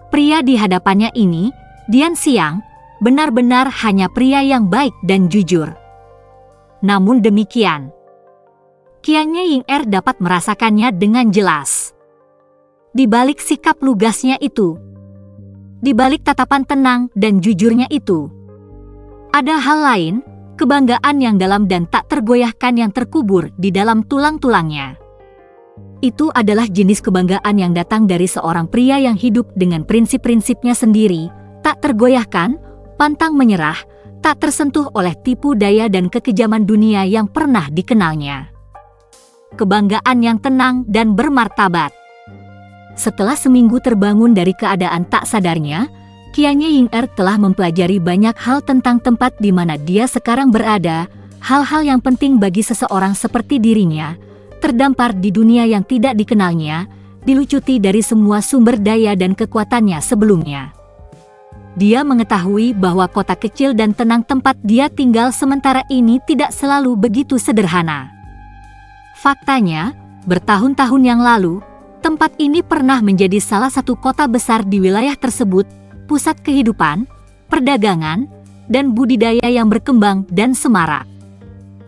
Speaker 1: Pria di hadapannya ini, Dian Xiang, benar-benar hanya pria yang baik dan jujur. Namun demikian, Qianye Ying-er dapat merasakannya dengan jelas. Di balik sikap lugasnya itu, di balik tatapan tenang dan jujurnya itu, ada hal lain, kebanggaan yang dalam dan tak tergoyahkan yang terkubur di dalam tulang-tulangnya. Itu adalah jenis kebanggaan yang datang dari seorang pria yang hidup dengan prinsip-prinsipnya sendiri, tak tergoyahkan, pantang menyerah, tak tersentuh oleh tipu daya dan kekejaman dunia yang pernah dikenalnya. Kebanggaan yang tenang dan bermartabat. Setelah seminggu terbangun dari keadaan tak sadarnya, Qianye Ying-er telah mempelajari banyak hal tentang tempat di mana dia sekarang berada, hal-hal yang penting bagi seseorang seperti dirinya, terdampar di dunia yang tidak dikenalnya, dilucuti dari semua sumber daya dan kekuatannya sebelumnya. Dia mengetahui bahwa kota kecil dan tenang tempat dia tinggal sementara ini tidak selalu begitu sederhana. Faktanya, bertahun-tahun yang lalu, tempat ini pernah menjadi salah satu kota besar di wilayah tersebut, pusat kehidupan, perdagangan, dan budidaya yang berkembang dan semarak.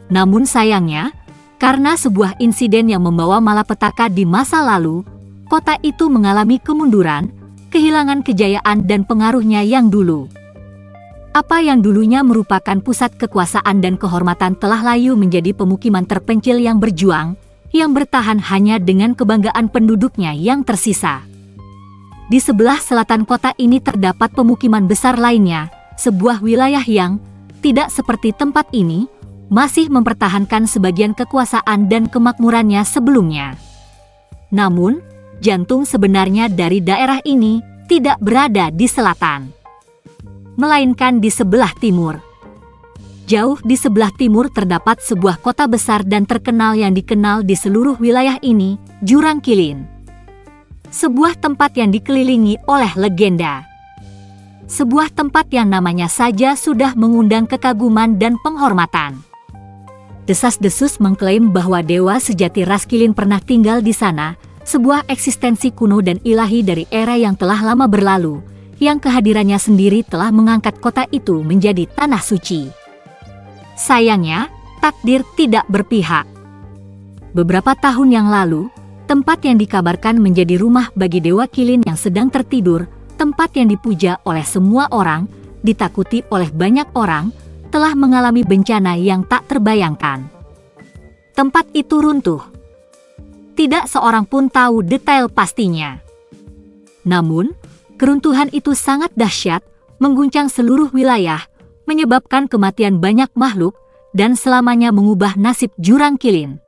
Speaker 1: Namun sayangnya, karena sebuah insiden yang membawa malapetaka di masa lalu, kota itu mengalami kemunduran, kehilangan kejayaan dan pengaruhnya yang dulu. Apa yang dulunya merupakan pusat kekuasaan dan kehormatan telah layu menjadi pemukiman terpencil yang berjuang, yang bertahan hanya dengan kebanggaan penduduknya yang tersisa. Di sebelah selatan kota ini terdapat pemukiman besar lainnya, sebuah wilayah yang, tidak seperti tempat ini, masih mempertahankan sebagian kekuasaan dan kemakmurannya sebelumnya. Namun, jantung sebenarnya dari daerah ini tidak berada di selatan, melainkan di sebelah timur. Jauh di sebelah timur terdapat sebuah kota besar dan terkenal yang dikenal di seluruh wilayah ini, Jurang Kilin. Sebuah tempat yang dikelilingi oleh legenda. Sebuah tempat yang namanya saja sudah mengundang kekaguman dan penghormatan. Desas-desus mengklaim bahwa dewa sejati ras Kilin pernah tinggal di sana, sebuah eksistensi kuno dan ilahi dari era yang telah lama berlalu, yang kehadirannya sendiri telah mengangkat kota itu menjadi tanah suci. Sayangnya, takdir tidak berpihak. Beberapa tahun yang lalu, tempat yang dikabarkan menjadi rumah bagi Dewa Kilin yang sedang tertidur, tempat yang dipuja oleh semua orang, ditakuti oleh banyak orang, telah mengalami bencana yang tak terbayangkan. Tempat itu runtuh. Tidak seorang pun tahu detail pastinya. Namun, keruntuhan itu sangat dahsyat, mengguncang seluruh wilayah, menyebabkan kematian banyak makhluk, dan selamanya mengubah nasib Jurang Kilin.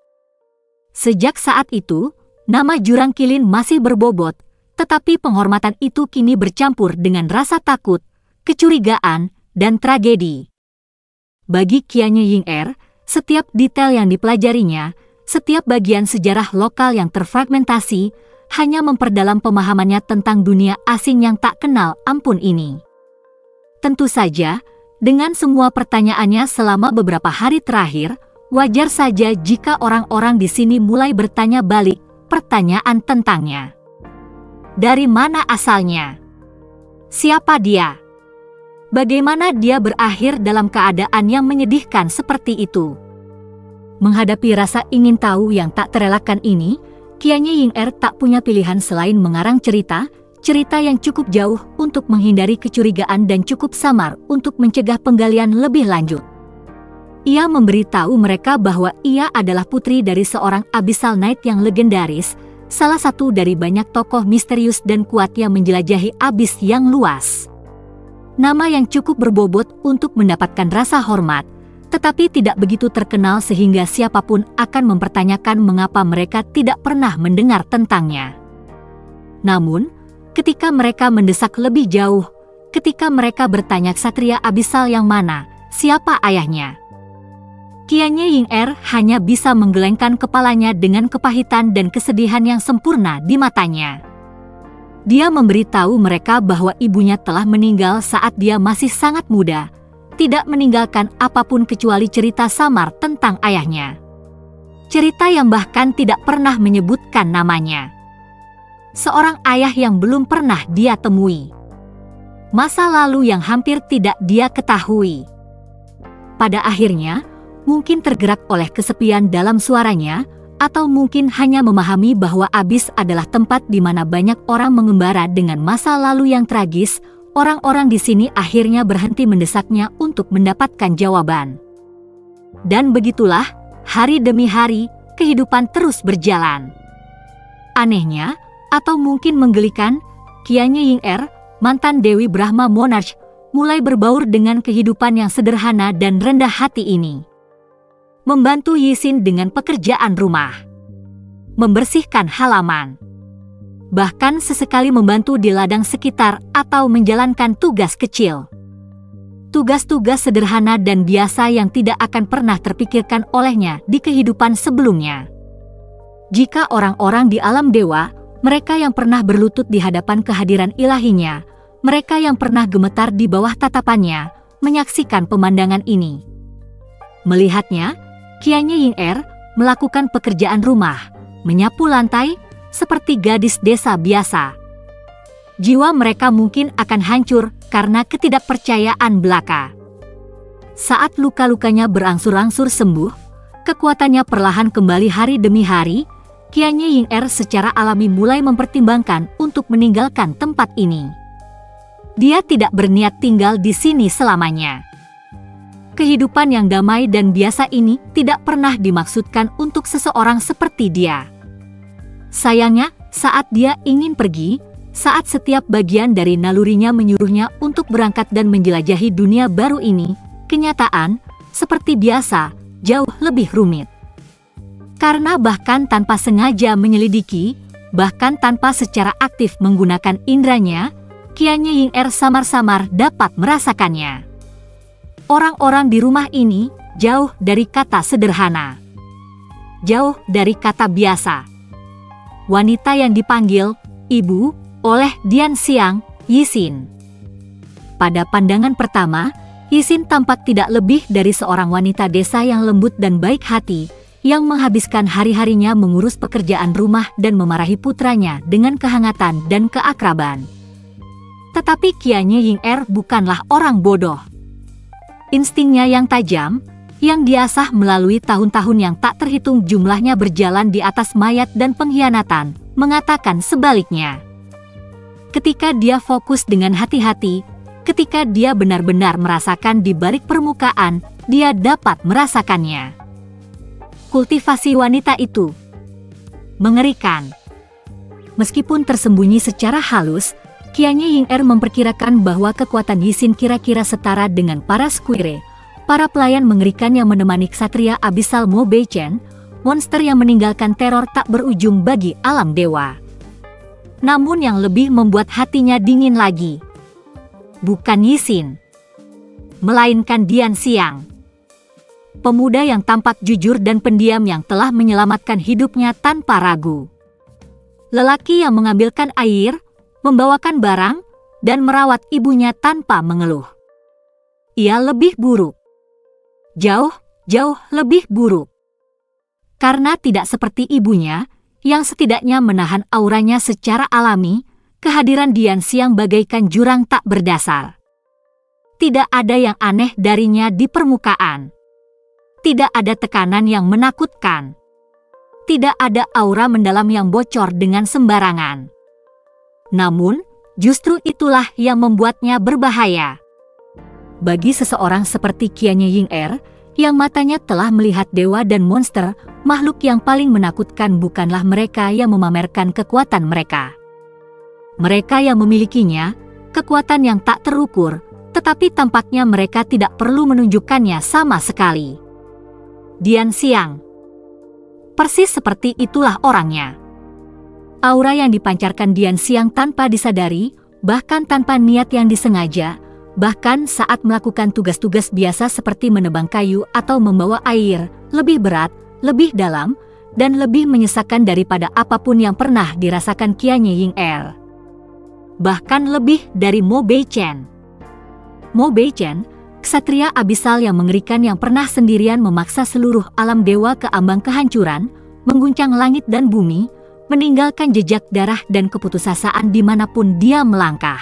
Speaker 1: Sejak saat itu, nama Jurang Kilin masih berbobot, tetapi penghormatan itu kini bercampur dengan rasa takut, kecurigaan, dan tragedi. Bagi Qianye Ying-er, setiap detail yang dipelajarinya, setiap bagian sejarah lokal yang terfragmentasi, hanya memperdalam pemahamannya tentang dunia asing yang tak kenal ampun ini. Tentu saja, dengan semua pertanyaannya selama beberapa hari terakhir, wajar saja jika orang-orang di sini mulai bertanya balik pertanyaan tentangnya. Dari mana asalnya? Siapa dia? Bagaimana dia berakhir dalam keadaan yang menyedihkan seperti itu? Menghadapi rasa ingin tahu yang tak terelakkan ini, Qianye Ying-er tak punya pilihan selain mengarang cerita yang cukup jauh untuk menghindari kecurigaan dan cukup samar untuk mencegah penggalian lebih lanjut. Ia memberitahu mereka bahwa ia adalah putri dari seorang Abyssal Knight yang legendaris, salah satu dari banyak tokoh misterius dan kuat yang menjelajahi abis yang luas. Nama yang cukup berbobot untuk mendapatkan rasa hormat, tetapi tidak begitu terkenal sehingga siapapun akan mempertanyakan mengapa mereka tidak pernah mendengar tentangnya. Namun, ketika mereka mendesak lebih jauh, ketika mereka bertanya ksatria abisal yang mana, siapa ayahnya, Qianye Ying-er hanya bisa menggelengkan kepalanya dengan kepahitan dan kesedihan yang sempurna di matanya. Dia memberitahu mereka bahwa ibunya telah meninggal saat dia masih sangat muda, tidak meninggalkan apapun kecuali cerita samar tentang ayahnya. Cerita yang bahkan tidak pernah menyebutkan namanya. Seorang ayah yang belum pernah dia temui. Masa lalu yang hampir tidak dia ketahui. Pada akhirnya, mungkin tergerak oleh kesepian dalam suaranya, atau mungkin hanya memahami bahwa Abyss adalah tempat di mana banyak orang mengembara dengan masa lalu yang tragis, orang-orang di sini akhirnya berhenti mendesaknya untuk mendapatkan jawaban. Dan begitulah, hari demi hari, kehidupan terus berjalan. Anehnya, atau mungkin menggelikan, Qianye Ying-er, mantan Dewi Brahma Monarch, mulai berbaur dengan kehidupan yang sederhana dan rendah hati ini. Membantu Yisin dengan pekerjaan rumah, membersihkan halaman, bahkan sesekali membantu di ladang sekitar atau menjalankan tugas kecil. Tugas-tugas sederhana dan biasa yang tidak akan pernah terpikirkan olehnya di kehidupan sebelumnya. Jika orang-orang di alam dewa, mereka yang pernah berlutut di hadapan kehadiran ilahinya, Mereka yang pernah gemetar di bawah tatapannya menyaksikan pemandangan ini. Melihatnya, Qianye Ying-er melakukan pekerjaan rumah, menyapu lantai seperti gadis desa biasa. Jiwa mereka mungkin akan hancur karena ketidakpercayaan belaka. Saat luka-lukanya berangsur-angsur sembuh, kekuatannya perlahan kembali hari demi hari. Qianye Ying-er secara alami mulai mempertimbangkan untuk meninggalkan tempat ini. Dia tidak berniat tinggal di sini selamanya. Kehidupan yang damai dan biasa ini tidak pernah dimaksudkan untuk seseorang seperti dia. Sayangnya, saat dia ingin pergi, saat setiap bagian dari nalurinya menyuruhnya untuk berangkat dan menjelajahi dunia baru ini, kenyataan, seperti biasa, jauh lebih rumit. Karena bahkan tanpa sengaja menyelidiki, bahkan tanpa secara aktif menggunakan indranya, Qianye Ying-er samar-samar dapat merasakannya. Orang-orang di rumah ini jauh dari kata sederhana. Jauh dari kata biasa. Wanita yang dipanggil ibu oleh Dian Xiang, Yixin. Pada pandangan pertama, Yixin tampak tidak lebih dari seorang wanita desa yang lembut dan baik hati, yang menghabiskan hari-harinya mengurus pekerjaan rumah dan memarahi putranya dengan kehangatan dan keakraban. Tetapi Qianye Ying-er bukanlah orang bodoh. Instingnya yang tajam, yang diasah melalui tahun-tahun yang tak terhitung jumlahnya berjalan di atas mayat dan pengkhianatan, mengatakan sebaliknya. Ketika dia fokus dengan hati-hati, ketika dia benar-benar merasakan di balik permukaan, dia dapat merasakannya. Kultivasi wanita itu mengerikan. Meskipun tersembunyi secara halus, Qianye Ying-er memperkirakan bahwa kekuatan Yixin kira-kira setara dengan para squire, para pelayan mengerikan yang menemani ksatria abisal Mo Beichen, monster yang meninggalkan teror tak berujung bagi alam dewa. Namun yang lebih membuat hatinya dingin lagi, bukan Yixin, melainkan Dian Xiang. Pemuda yang tampak jujur dan pendiam yang telah menyelamatkan hidupnya tanpa ragu. Lelaki yang mengambilkan air, membawakan barang, dan merawat ibunya tanpa mengeluh. Ia lebih buruk. Jauh, jauh lebih buruk. Karena tidak seperti ibunya, yang setidaknya menahan auranya secara alami, kehadiran Dian Xiang bagaikan jurang tak berdasar. Tidak ada yang aneh darinya di permukaan. Tidak ada tekanan yang menakutkan. Tidak ada aura mendalam yang bocor dengan sembarangan. Namun, justru itulah yang membuatnya berbahaya. Bagi seseorang seperti Qianye Ying-er, yang matanya telah melihat dewa dan monster, makhluk yang paling menakutkan bukanlah mereka yang memamerkan kekuatan mereka. Mereka yang memilikinya, kekuatan yang tak terukur, tetapi tampaknya mereka tidak perlu menunjukkannya sama sekali. Dian Xiang. Persis seperti itulah orangnya. Aura yang dipancarkan Dian Xiang tanpa disadari, bahkan tanpa niat yang disengaja, bahkan saat melakukan tugas-tugas biasa seperti menebang kayu atau membawa air, lebih berat, lebih dalam, dan lebih menyesakkan daripada apapun yang pernah dirasakan Qianye Ying-er. Bahkan lebih dari Mo Beichen. Mo Beichen, ksatria abisal yang mengerikan yang pernah sendirian memaksa seluruh alam dewa ke ambang kehancuran, mengguncang langit dan bumi, meninggalkan jejak darah dan keputusasaan dimanapun dia melangkah.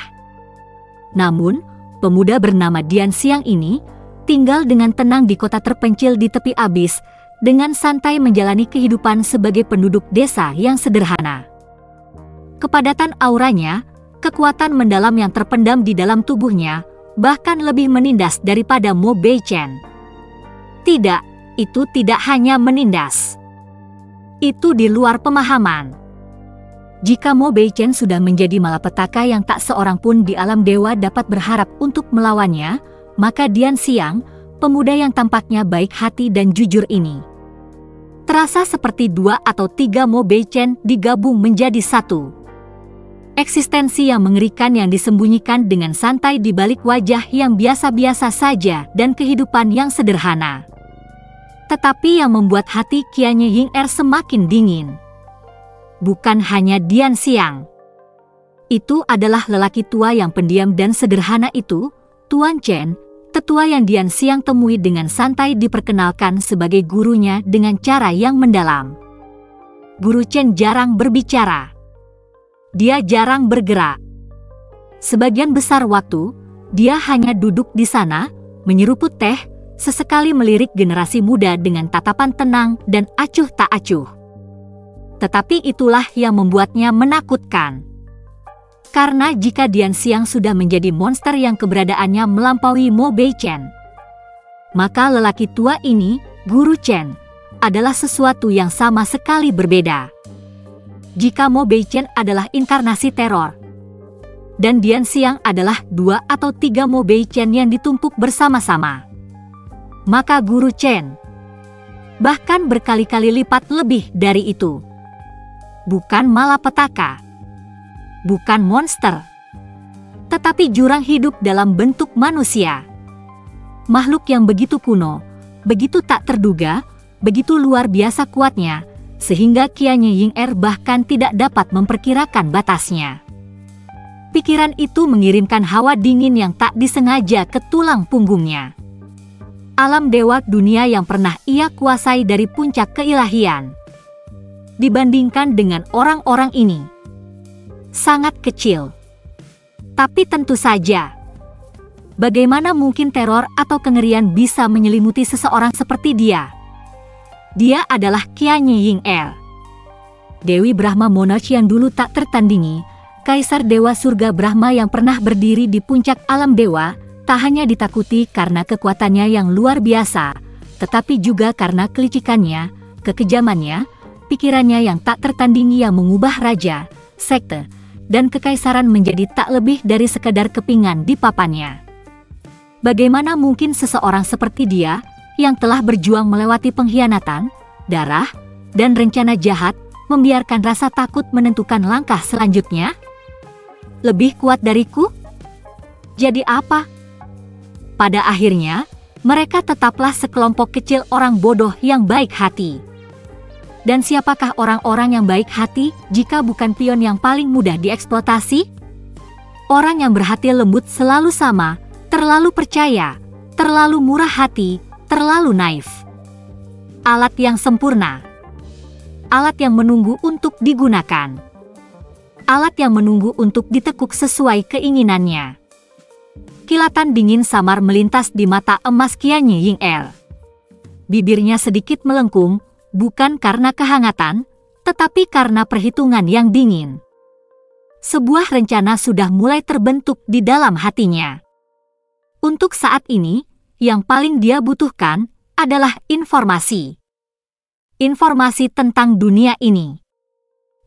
Speaker 1: Namun, pemuda bernama Dian Xiang ini tinggal dengan tenang di kota terpencil di tepi abis, dengan santai menjalani kehidupan sebagai penduduk desa yang sederhana. Kepadatan auranya, kekuatan mendalam yang terpendam di dalam tubuhnya, bahkan lebih menindas daripada Mo Beichen. Tidak, itu tidak hanya menindas. Itu di luar pemahaman. Jika Mo Beichen sudah menjadi malapetaka yang tak seorang pun di alam dewa dapat berharap untuk melawannya, maka Dian Xiang, pemuda yang tampaknya baik hati dan jujur ini, terasa seperti 2 atau 3 Mo Beichen digabung menjadi satu. Eksistensi yang mengerikan yang disembunyikan dengan santai di balik wajah yang biasa-biasa saja dan kehidupan yang sederhana. Tetapi yang membuat hati Qianye Ying-er semakin dingin, bukan hanya Dian Xiang. Itu adalah lelaki tua yang pendiam dan sederhana itu, Tuan Chen, tetua yang Dian Xiang temui dengan santai diperkenalkan sebagai gurunya dengan cara yang mendalam. Guru Chen jarang berbicara. Dia jarang bergerak. Sebagian besar waktu, dia hanya duduk di sana, menyeruput teh, sesekali melirik generasi muda dengan tatapan tenang dan acuh tak acuh. Tetapi itulah yang membuatnya menakutkan. Karena jika Dian Xiang sudah menjadi monster yang keberadaannya melampaui Mo Beichen, maka lelaki tua ini, Guru Chen, adalah sesuatu yang sama sekali berbeda. Jika Mo Beichen adalah inkarnasi teror, dan Dian Xiang adalah 2 atau 3 Mo Beichen yang ditumpuk bersama-sama, maka Guru Chen bahkan berkali-kali lipat lebih dari itu. Bukan malapetaka, bukan monster, tetapi jurang hidup dalam bentuk manusia. Makhluk yang begitu kuno, begitu tak terduga, begitu luar biasa kuatnya, sehingga Qianye Ying-er bahkan tidak dapat memperkirakan batasnya. Pikiran itu mengirimkan hawa dingin yang tak disengaja ke tulang punggungnya. Alam dewa dunia yang pernah ia kuasai dari puncak keilahian, dibandingkan dengan orang-orang ini, sangat kecil. Tapi tentu saja, bagaimana mungkin teror atau kengerian bisa menyelimuti seseorang seperti dia? Dia adalah Qianye Ying-er, Dewi Brahma Monarch yang dulu tak tertandingi, Kaisar Dewa Surga Brahma yang pernah berdiri di puncak alam dewa, tak hanya ditakuti karena kekuatannya yang luar biasa, tetapi juga karena kelicikannya, kekejamannya, pikirannya yang tak tertandingi yang mengubah raja, sekte, dan kekaisaran menjadi tak lebih dari sekedar kepingan di papannya. Bagaimana mungkin seseorang seperti dia, yang telah berjuang melewati pengkhianatan, darah, dan rencana jahat, membiarkan rasa takut menentukan langkah selanjutnya? Lebih kuat dariku? Jadi apa? Pada akhirnya, mereka tetaplah sekelompok kecil orang bodoh yang baik hati. Dan siapakah orang-orang yang baik hati jika bukan pion yang paling mudah dieksploitasi? Orang yang berhati lembut selalu sama, terlalu percaya, terlalu murah hati, terlalu naif. Alat yang sempurna. Alat yang menunggu untuk digunakan. Alat yang menunggu untuk ditekuk sesuai keinginannya. Kilatan dingin samar melintas di mata emas Qianye Ying-er. Bibirnya sedikit melengkung, bukan karena kehangatan, tetapi karena perhitungan yang dingin. Sebuah rencana sudah mulai terbentuk di dalam hatinya. Untuk saat ini, yang paling dia butuhkan adalah informasi. Informasi tentang dunia ini.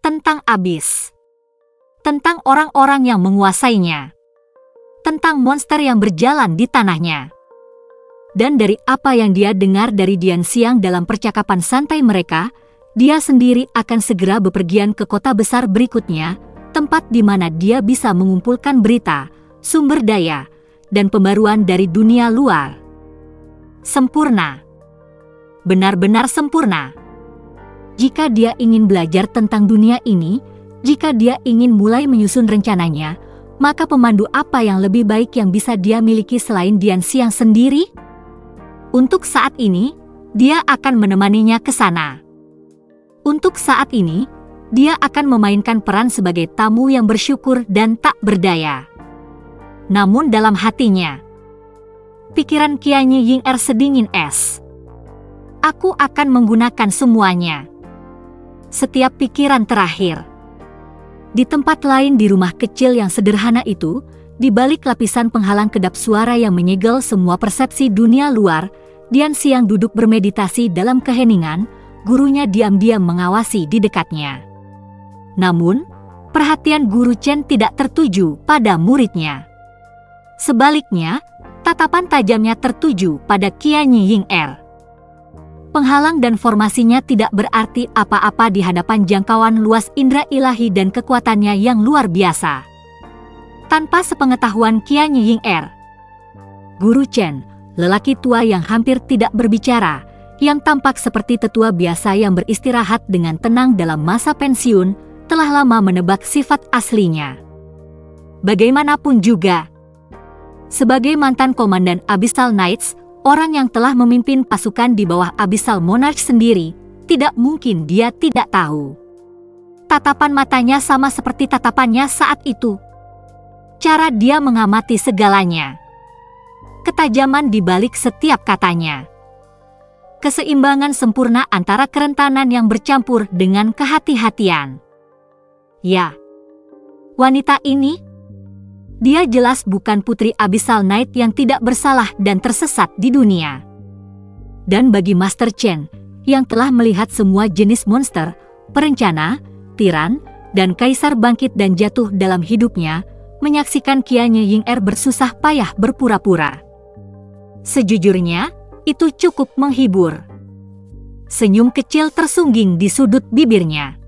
Speaker 1: Tentang abis. Tentang orang-orang yang menguasainya. Tentang monster yang berjalan di tanahnya. Dan dari apa yang dia dengar dari Dian Xiang dalam percakapan santai mereka, dia sendiri akan segera bepergian ke kota besar berikutnya, tempat di mana dia bisa mengumpulkan berita, sumber daya, dan pembaruan dari dunia luar. Sempurna. Benar-benar sempurna. Jika dia ingin belajar tentang dunia ini, jika dia ingin mulai menyusun rencananya, maka pemandu apa yang lebih baik yang bisa dia miliki selain Dian Xiang sendiri? Untuk saat ini, dia akan menemaninya ke sana. Untuk saat ini, dia akan memainkan peran sebagai tamu yang bersyukur dan tak berdaya. Namun dalam hatinya, pikiran Qianye Ying-er sedingin es. Aku akan menggunakan semuanya. Setiap pikiran terakhir. Di tempat lain di rumah kecil yang sederhana itu, di balik lapisan penghalang kedap suara yang menyegel semua persepsi dunia luar, Dian Xiang duduk bermeditasi dalam keheningan, gurunya diam-diam mengawasi di dekatnya. Namun, perhatian Guru Chen tidak tertuju pada muridnya. Sebaliknya, tatapan tajamnya tertuju pada Qianye Ying-er. Penghalang dan formasinya tidak berarti apa-apa di hadapan jangkauan luas indera ilahi dan kekuatannya yang luar biasa. Tanpa sepengetahuan Qianye Ying-er, Guru Chen, lelaki tua yang hampir tidak berbicara, yang tampak seperti tetua biasa yang beristirahat dengan tenang dalam masa pensiun, telah lama menebak sifat aslinya. Bagaimanapun juga, sebagai mantan komandan Abyssal Knights, orang yang telah memimpin pasukan di bawah Abyssal Monarch sendiri, tidak mungkin dia tidak tahu. Tatapan matanya sama seperti tatapannya saat itu. Cara dia mengamati segalanya. Ketajaman di balik setiap katanya. Keseimbangan sempurna antara kerentanan yang bercampur dengan kehati-hatian. Ya, wanita ini, dia jelas bukan putri Abyssal Knight yang tidak bersalah dan tersesat di dunia. Dan bagi Master Chen, yang telah melihat semua jenis monster, perencana, tiran, dan kaisar bangkit dan jatuh dalam hidupnya, menyaksikan Qianye Ying-er bersusah payah berpura-pura. Sejujurnya, itu cukup menghibur. Senyum kecil tersungging di sudut bibirnya.